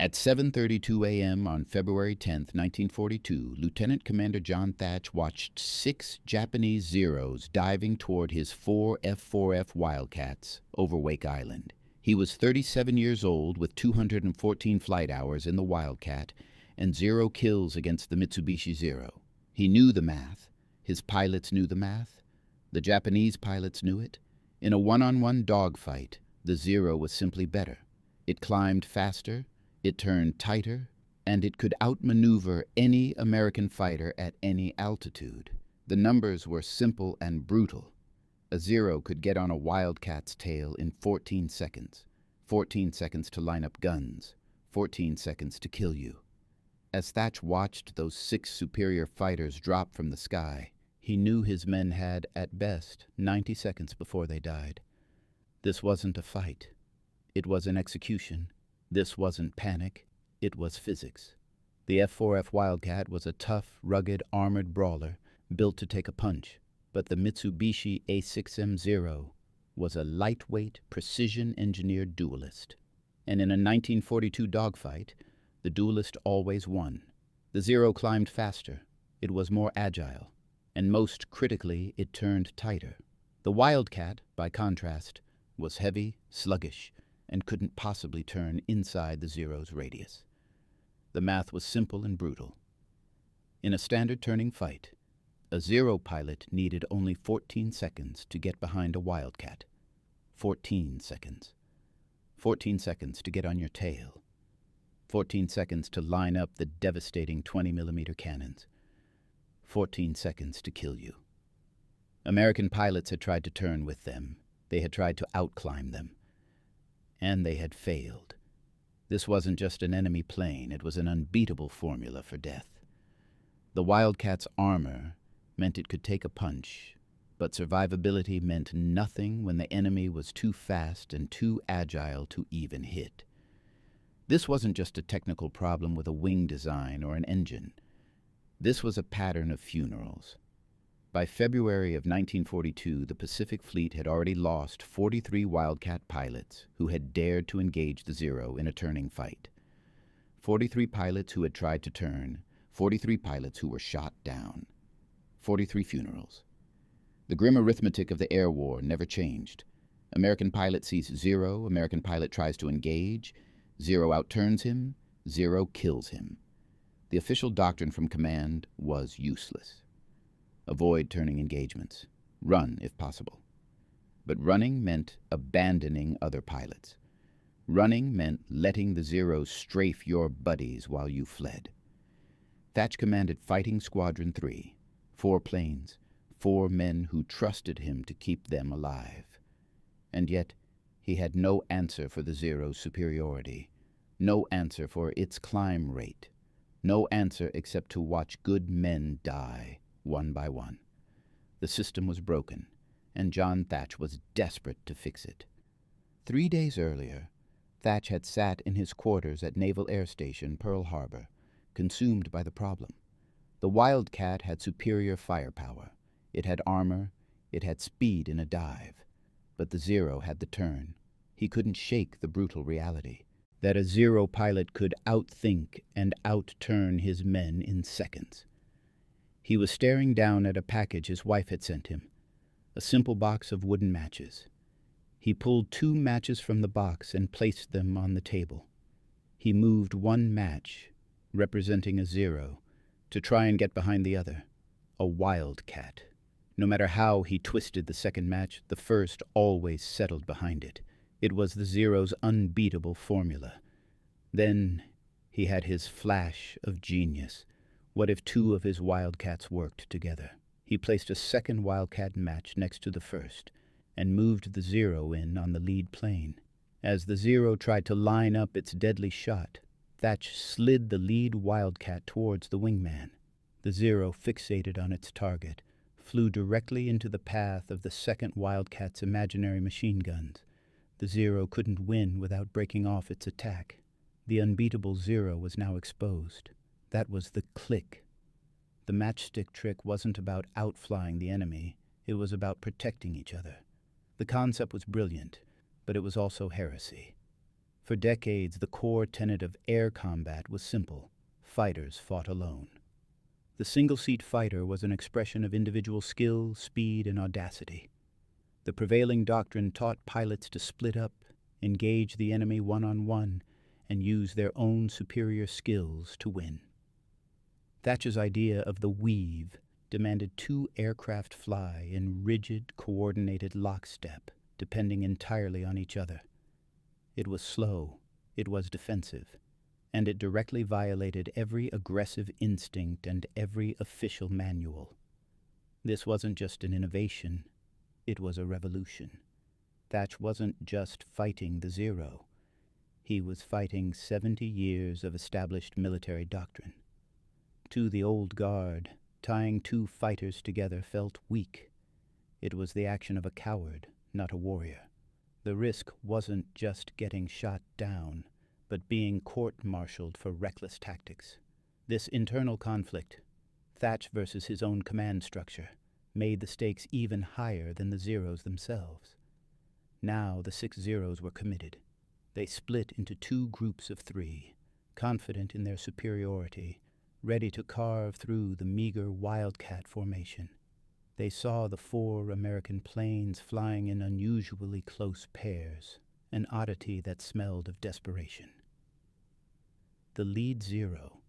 At 7:32 a.m. on February 10, 1942, Lieutenant Commander John Thatch watched 6 Japanese Zeros diving toward his 4 F4F Wildcats over Wake Island. He was 37 years old with 214 flight hours in the Wildcat and 0 kills against the Mitsubishi Zero. He knew the math. His pilots knew the math. The Japanese pilots knew it. In a one-on-one dogfight, the Zero was simply better. It climbed faster, it turned tighter, and it could outmaneuver any American fighter at any altitude. The numbers were simple and brutal. A Zero could get on a Wildcat's tail in 14 seconds. 14 seconds to line up guns. 14 seconds to kill you. As Thatch watched those 6 superior fighters drop from the sky, he knew his men had, at best, 90 seconds before they died. This wasn't a fight. It was an execution. This wasn't panic, it was physics. The F4F Wildcat was a tough, rugged, armored brawler built to take a punch, but the Mitsubishi A6M Zero was a lightweight, precision-engineered duelist. And in a 1942 dogfight, the duelist always won. The Zero climbed faster, it was more agile, and most critically, it turned tighter. The Wildcat, by contrast, was heavy, sluggish, and couldn't possibly turn inside the Zero's radius. The math was simple and brutal. In a standard turning fight, a Zero pilot needed only 14 seconds to get behind a Wildcat. 14 seconds. 14 seconds to get on your tail. 14 seconds to line up the devastating 20mm cannons. 14 seconds to kill you. American pilots had tried to turn with them. They had tried to outclimb them. And they had failed. This wasn't just an enemy plane, it was an unbeatable formula for death. The Wildcat's armor meant it could take a punch, but survivability meant nothing when the enemy was too fast and too agile to even hit. This wasn't just a technical problem with a wing design or an engine. This was a pattern of funerals. By February of 1942, the Pacific Fleet had already lost 43 Wildcat pilots who had dared to engage the Zero in a turning fight. 43 pilots who had tried to turn, 43 pilots who were shot down. 43 funerals. The grim arithmetic of the air war never changed. American pilot sees Zero, American pilot tries to engage, Zero outturns him, Zero kills him. The official doctrine from command was useless. Avoid turning engagements. Run, if possible. But running meant abandoning other pilots. Running meant letting the Zeros strafe your buddies while you fled. Thatch commanded Fighting Squadron 3, 4 planes, 4 men who trusted him to keep them alive. And yet, he had no answer for the Zero's superiority, no answer for its climb rate, no answer except to watch good men die, one by one. The system was broken, and John Thatch was desperate to fix it. 3 days earlier, Thatch had sat in his quarters at Naval Air Station, Pearl Harbor, consumed by the problem. The Wildcat had superior firepower. It had armor. It had speed in a dive. But the Zero had the turn. He couldn't shake the brutal reality that a Zero pilot could outthink and outturn his men in seconds. He was staring down at a package his wife had sent him, a simple box of wooden matches. He pulled 2 matches from the box and placed them on the table. He moved one match, representing a Zero, to try and get behind the other, a Wildcat. No matter how he twisted the second match, the first always settled behind it. It was the Zero's unbeatable formula. Then he had his flash of genius. What if 2 of his Wildcats worked together? He placed a second Wildcat match next to the first and moved the Zero in on the lead plane. As the Zero tried to line up its deadly shot, Thatch slid the lead Wildcat towards the wingman. The Zero, fixated on its target, flew directly into the path of the second Wildcat's imaginary machine guns. The Zero couldn't win without breaking off its attack. The unbeatable Zero was now exposed. That was the click. The matchstick trick wasn't about outflying the enemy. It was about protecting each other. The concept was brilliant, but it was also heresy. For decades, the core tenet of air combat was simple: fighters fought alone. The single-seat fighter was an expression of individual skill, speed, and audacity. The prevailing doctrine taught pilots to split up, engage the enemy one-on-one, and use their own superior skills to win. Thatch's idea of the weave demanded two aircraft fly in rigid, coordinated lockstep, depending entirely on each other. It was slow, it was defensive, and it directly violated every aggressive instinct and every official manual. This wasn't just an innovation, it was a revolution. Thatch wasn't just fighting the Zero. He was fighting 70 years of established military doctrine. To the old guard, tying two fighters together felt weak. It was the action of a coward, not a warrior. The risk wasn't just getting shot down, but being court-martialed for reckless tactics. This internal conflict, Thatch versus his own command structure, made the stakes even higher than the Zeros themselves. Now the 6 Zeros were committed. They split into two groups of 3, confident in their superiority, ready to carve through the meager Wildcat formation. They saw the 4 American planes flying in unusually close pairs, an oddity that smelled of desperation. The lead Zero,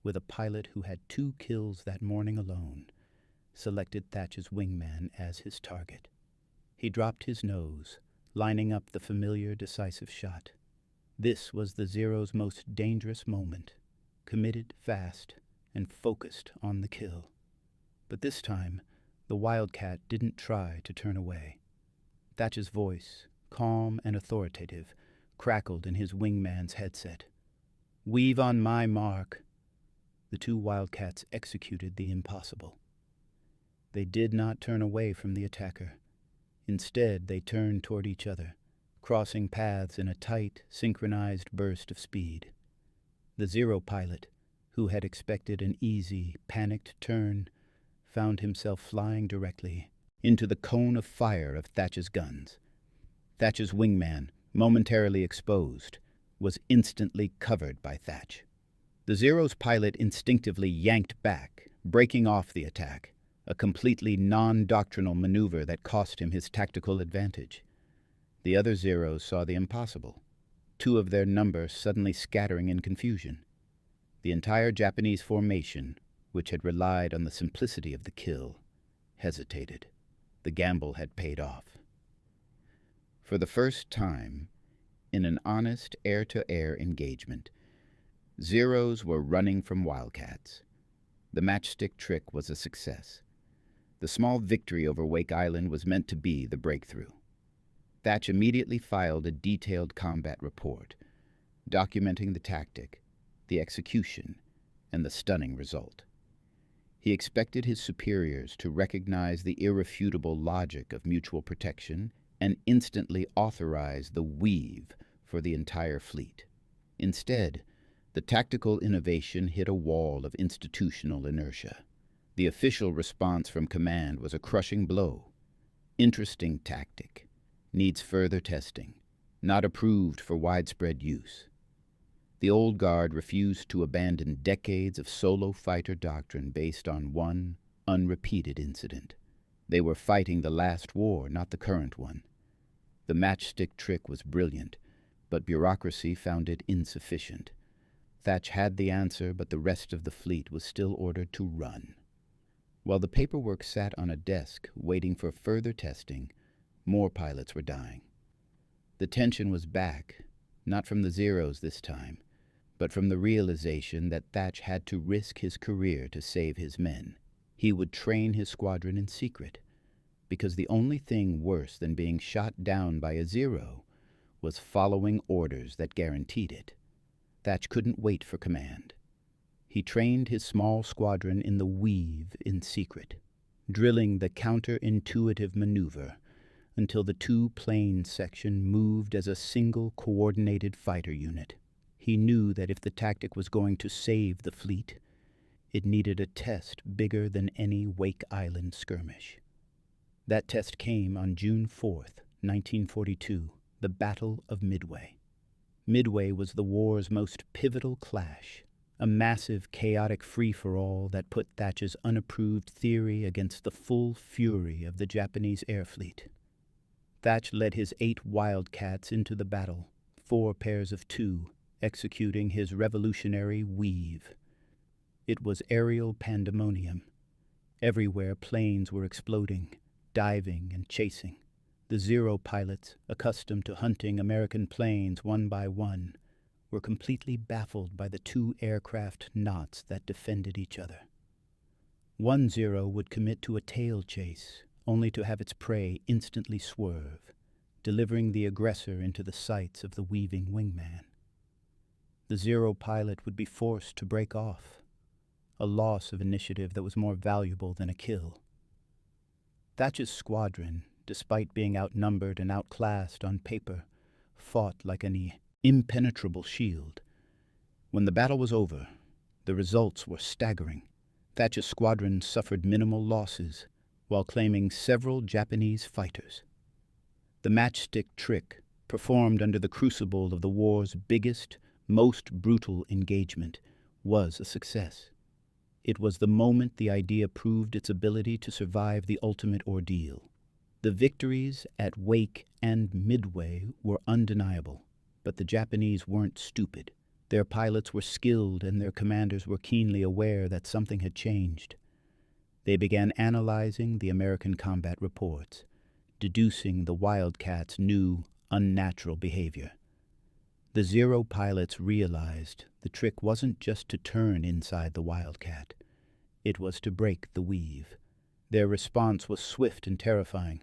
with a pilot who had 2 kills that morning alone, selected Thatch's wingman as his target. He dropped his nose, lining up the familiar decisive shot. This was the Zero's most dangerous moment, committed, fast, and focused on the kill. But this time, the Wildcat didn't try to turn away. Thatch's voice, calm and authoritative, crackled in his wingman's headset. "Weave on my mark." The 2 Wildcats executed the impossible. They did not turn away from the attacker. Instead, they turned toward each other, crossing paths in a tight, synchronized burst of speed. The Zero pilot, who had expected an easy, panicked turn, found himself flying directly into the cone of fire of Thatch's guns. Thatch's wingman, momentarily exposed, was instantly covered by Thatch. The Zero's pilot instinctively yanked back, breaking off the attack, a completely non-doctrinal maneuver that cost him his tactical advantage. The other Zeros saw the impossible, 2 of their number suddenly scattering in confusion. The entire Japanese formation, which had relied on the simplicity of the kill, hesitated. The gamble had paid off. For the first time, in an honest air-to-air engagement, Zeros were running from Wildcats. The Matchstick trick was a success. The small victory over Wake Island was meant to be the breakthrough. Thatch immediately filed a detailed combat report, documenting the tactic, the execution, and the stunning result. He expected his superiors to recognize the irrefutable logic of mutual protection and instantly authorize the weave for the entire fleet. Instead, the tactical innovation hit a wall of institutional inertia. The official response from command was a crushing blow. Interesting tactic. Needs further testing. Not approved for widespread use. The old guard refused to abandon decades of solo fighter doctrine based on one unrepeated incident. They were fighting the last war, not the current one. The Matchstick trick was brilliant, but bureaucracy found it insufficient. Thatch had the answer, but the rest of the fleet was still ordered to run. While the paperwork sat on a desk waiting for further testing, more pilots were dying. The tension was back, not from the Zeros this time, but from the realization that Thatch had to risk his career to save his men. He would train his squadron in secret, because the only thing worse than being shot down by a Zero was following orders that guaranteed it. Thatch couldn't wait for command. He trained his small squadron in the weave in secret, drilling the counterintuitive maneuver until the 2-plane section moved as a single coordinated fighter unit. He knew that if the tactic was going to save the fleet, it needed a test bigger than any Wake Island skirmish. That test came on June 4th, 1942, the Battle of Midway. Midway was the war's most pivotal clash, a massive, chaotic free-for-all that put Thatch's unapproved theory against the full fury of the Japanese air fleet. Thatch led his 8 Wildcats into the battle, 4 pairs of 2, executing his revolutionary weave. It was aerial pandemonium. Everywhere planes were exploding, diving and chasing. The Zero pilots, accustomed to hunting American planes one by one, were completely baffled by the 2 aircraft knots that defended each other. One Zero would commit to a tail chase, only to have its prey instantly swerve, delivering the aggressor into the sights of the weaving wingman. The Zero pilot would be forced to break off, a loss of initiative that was more valuable than a kill. Thatch's squadron, despite being outnumbered and outclassed on paper, fought like an impenetrable shield. When the battle was over, the results were staggering. Thatch's squadron suffered minimal losses, while claiming several Japanese fighters. The Matchstick trick, performed under the crucible of the war's biggest, most brutal engagement, was a success. It was the moment the idea proved its ability to survive the ultimate ordeal. The victories at Wake and Midway were undeniable, but the Japanese weren't stupid. Their pilots were skilled and their commanders were keenly aware that something had changed. They began analyzing the American combat reports, deducing the Wildcats' new, unnatural behavior. The Zero pilots realized the trick wasn't just to turn inside the Wildcat. It was to break the weave. Their response was swift and terrifying,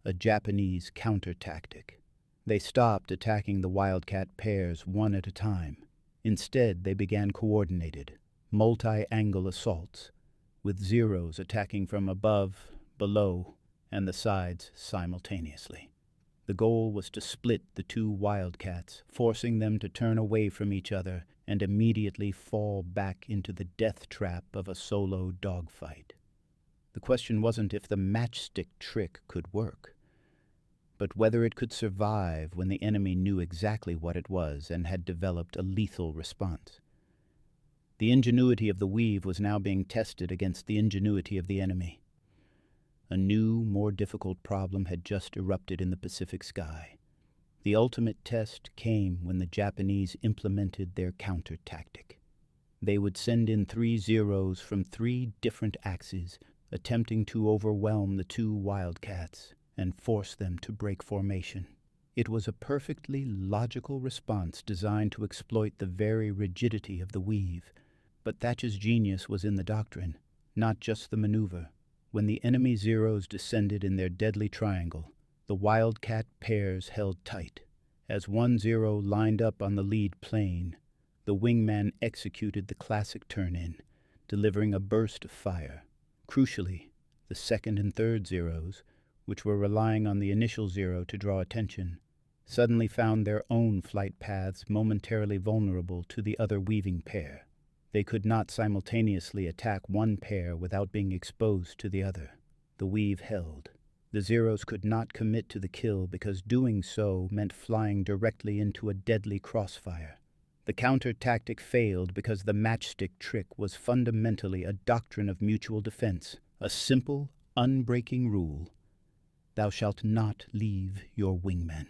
a Japanese counter-tactic. They stopped attacking the Wildcat pairs one at a time. Instead, they began coordinated, multi-angle assaults, with Zeros attacking from above, below, and the sides simultaneously. The goal was to split the 2 Wildcats, forcing them to turn away from each other and immediately fall back into the death trap of a solo dogfight. The question wasn't if the Matchstick trick could work, but whether it could survive when the enemy knew exactly what it was and had developed a lethal response. The ingenuity of the weave was now being tested against the ingenuity of the enemy. A new, more difficult problem had just erupted in the Pacific sky. The ultimate test came when the Japanese implemented their counter-tactic. They would send in 3 Zeros from 3 different axes, attempting to overwhelm the 2 Wildcats and force them to break formation. It was a perfectly logical response designed to exploit the very rigidity of the weave. But Thatch's genius was in the doctrine, not just the maneuver. When the enemy Zeros descended in their deadly triangle, the Wildcat pairs held tight. As 1 Zero lined up on the lead plane, the wingman executed the classic turn-in, delivering a burst of fire. Crucially, the 2nd and 3rd Zeros, which were relying on the initial Zero to draw attention, suddenly found their own flight paths momentarily vulnerable to the other weaving pair. They could not simultaneously attack one pair without being exposed to the other. The weave held. The Zeros could not commit to the kill because doing so meant flying directly into a deadly crossfire. The counter-tactic failed because the Matchstick trick was fundamentally a doctrine of mutual defense, a simple, unbreaking rule: thou shalt not leave your wingman.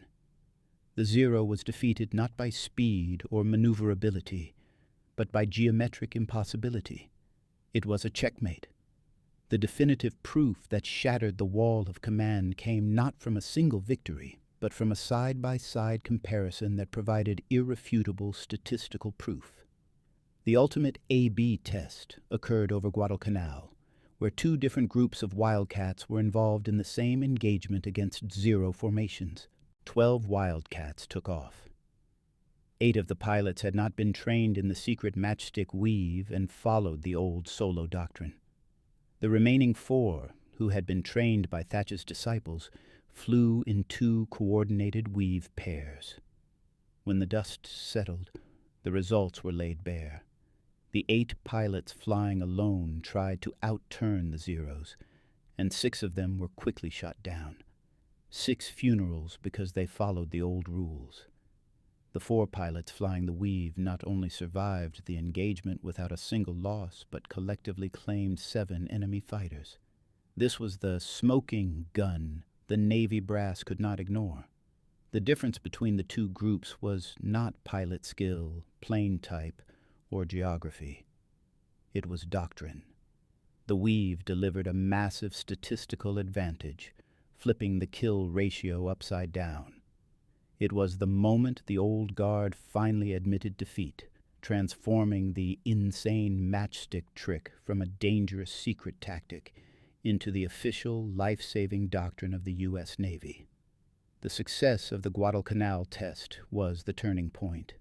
The Zero was defeated not by speed or maneuverability, but by geometric impossibility. It was a checkmate. The definitive proof that shattered the wall of command came not from a single victory, but from a side-by-side comparison that provided irrefutable statistical proof. The ultimate A-B test occurred over Guadalcanal, where 2 different groups of Wildcats were involved in the same engagement against Zero formations. 12 Wildcats took off. 8 of the pilots had not been trained in the secret Matchstick weave and followed the old solo doctrine. The remaining 4, who had been trained by Thatch's disciples, flew in 2 coordinated weave pairs. When the dust settled, the results were laid bare. The 8 pilots flying alone tried to outturn the Zeros, and 6 of them were quickly shot down. 6 funerals because they followed the old rules. The 4 pilots flying the Weave not only survived the engagement without a single loss, but collectively claimed 7 enemy fighters. This was the smoking gun the Navy brass could not ignore. The difference between the two groups was not pilot skill, plane type, or geography. It was doctrine. The Weave delivered a massive statistical advantage, flipping the kill ratio upside down. It was the moment the old guard finally admitted defeat, transforming the insane matchstick trick from a dangerous secret tactic into the official life-saving doctrine of the U.S. Navy. The success of the Guadalcanal test was the turning point.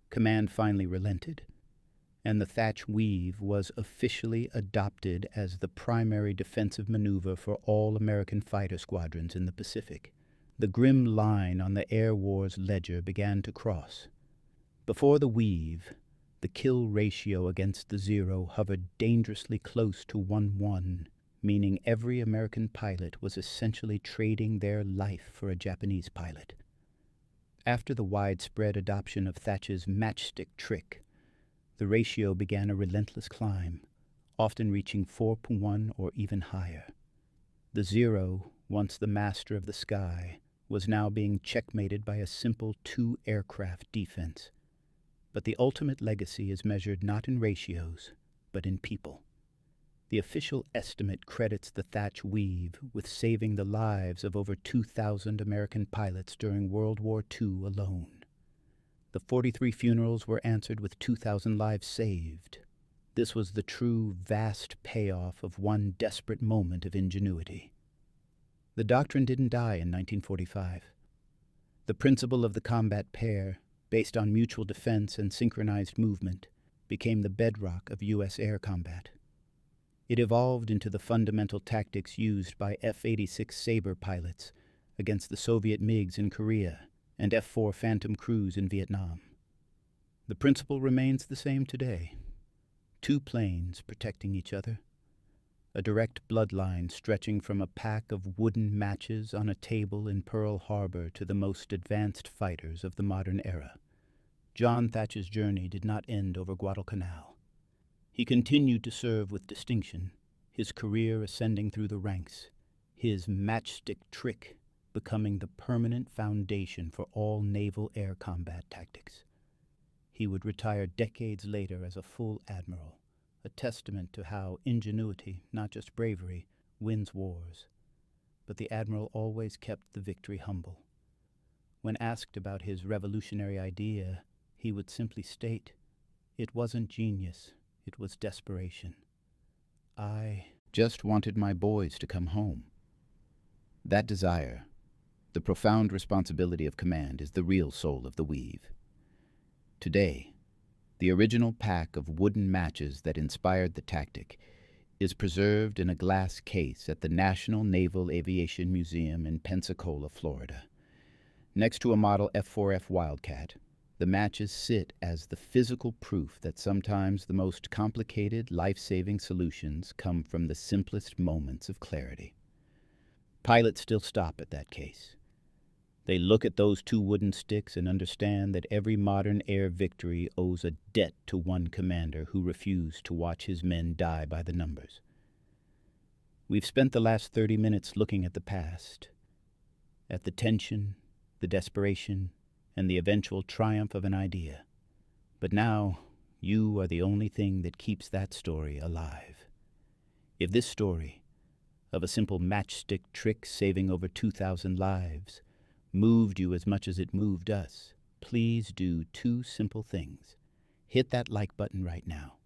Command finally relented, and the Thach Weave was officially adopted as the primary defensive maneuver for all American fighter squadrons in the Pacific. The grim line on the Air Wars ledger began to cross. Before the Weave, the kill ratio against the Zero hovered dangerously close to 1-1, meaning every American pilot was essentially trading their life for a Japanese pilot. After the widespread adoption of Thatch's matchstick trick, the ratio began a relentless climb, often reaching 4-1 or even higher. The Zero, once the master of the sky, was now being checkmated by a simple 2-aircraft defense. But the ultimate legacy is measured not in ratios, but in people. The official estimate credits the Thach Weave with saving the lives of over 2,000 American pilots during World War II alone. The 43 funerals were answered with 2,000 lives saved. This was the true vast payoff of one desperate moment of ingenuity. The doctrine didn't die in 1945. The principle of the combat pair, based on mutual defense and synchronized movement, became the bedrock of U.S. air combat. It evolved into the fundamental tactics used by F-86 Sabre pilots against the Soviet MiGs in Korea and F-4 Phantom crews in Vietnam. The principle remains the same today. 2 planes protecting each other, a direct bloodline stretching from a pack of wooden matches on a table in Pearl Harbor to the most advanced fighters of the modern era. John Thatch's journey did not end over Guadalcanal. He continued to serve with distinction, his career ascending through the ranks, his matchstick trick becoming the permanent foundation for all naval air combat tactics. He would retire decades later as a full admiral, a testament to how ingenuity, not just bravery, wins wars. But the admiral always kept the victory humble. When asked about his revolutionary idea, he would simply state, "It wasn't genius. It was desperation. I just wanted my boys to come home." That desire, the profound responsibility of command, is the real soul of the Weave. Today, the original pack of wooden matches that inspired the tactic is preserved in a glass case at the National Naval Aviation Museum in Pensacola, Florida. Next to a model F4F Wildcat, the matches sit as the physical proof that sometimes the most complicated, life-saving solutions come from the simplest moments of clarity. Pilots still stop at that case. They look at those 2 wooden sticks and understand that every modern air victory owes a debt to one commander who refused to watch his men die by the numbers. We've spent the last 30 minutes looking at the past, at the tension, the desperation, and the eventual triumph of an idea. But now, you are the only thing that keeps that story alive. If this story, of a simple matchstick trick saving over 2,000 lives, moved you as much as it moved us, please do 2 simple things. Hit that like button right now.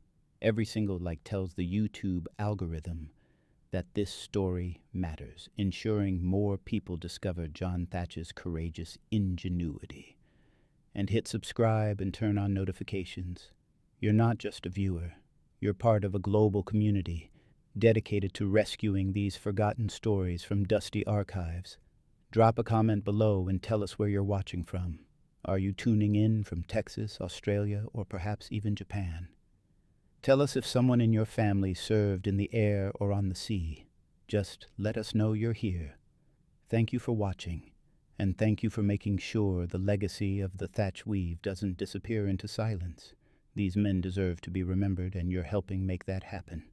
Every single like tells the YouTube algorithm that this story matters, ensuring more people discover John Thatch's courageous ingenuity. And hit subscribe and turn on notifications. You're not just a viewer. You're part of a global community dedicated to rescuing these forgotten stories from dusty archives. Drop a comment below and tell us where you're watching from. Are you tuning in from Texas, Australia, or perhaps even Japan? Tell us if someone in your family served in the air or on the sea. Just let us know you're here. Thank you for watching, And thank you for making sure the legacy of the Thach Weave doesn't disappear into silence. These men deserve to be remembered, and you're helping make that happen.